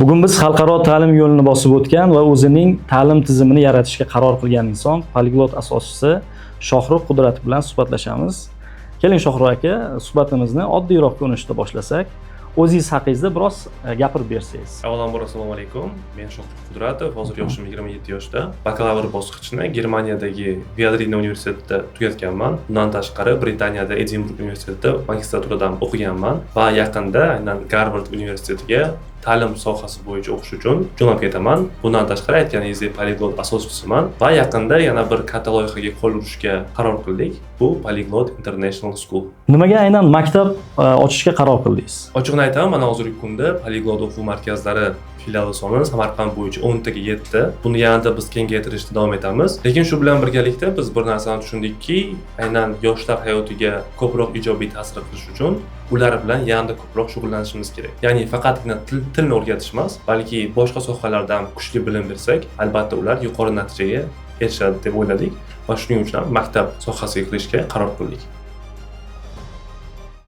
Bugun biz xalqaro ta'lim yo'lini bosib o'tgan va o'zining ta'lim tizimini yaratishga qaror qilgan inson, Polyglot asoschisi Shohrux Qudrati bilan suhbatlashamiz. Keling Shohrux aka, suhbatimizni oddiyroq ko'rinishda boshlasak, o'zingiz haqingizda biroz gapirib bersangiz. Avvalambor assalomu alaykum. Men Shohrux Qudratov, hozir yoshim 27 yoshda. Bakalavr bosqichini Germaniyadagi Viadrina universitetida tugatganman. Bundan tashqari Britaniyada Edinburg universitetida magistraturadan o'qiganman va yaqinda aynan Garvard universitetiga ta'lim sohasi bo'yicha o'qish uchun jo'nab ketaman. Bundan tashqari aytganingizdek Polyglot asoschisiman va yaqinda yana bir katta loyihaga qo'l urishga qaror qildik. Bu Polyglot International School. Nimaga aynan maktab ochishga qaror qildingiz? Ochig'ini aytaman, mana hozirgi kunda Polyglot o'quv markazlari filiali soni Samarqand bo'yicha 10 taga yetdi. Buni yanada biz kengaytirishda davom etamiz. Lekin shu bilan birgalikda biz bir narsani tushundikki, aynan yoshlar hayotiga ko'proq ijobiy ta'sir qilish uchun ular bilan yanada ko'proq shug'ullanishimiz kerak. Ya'ni faqatgina tilni o'rgatish emas, balki boshqa sohalarda ham kuchli bilim bersak, albatta ular yuqori natijaga erishadi deb o'yladik va shuning uchun ham maktab sohasiga kirishga qaror qildik.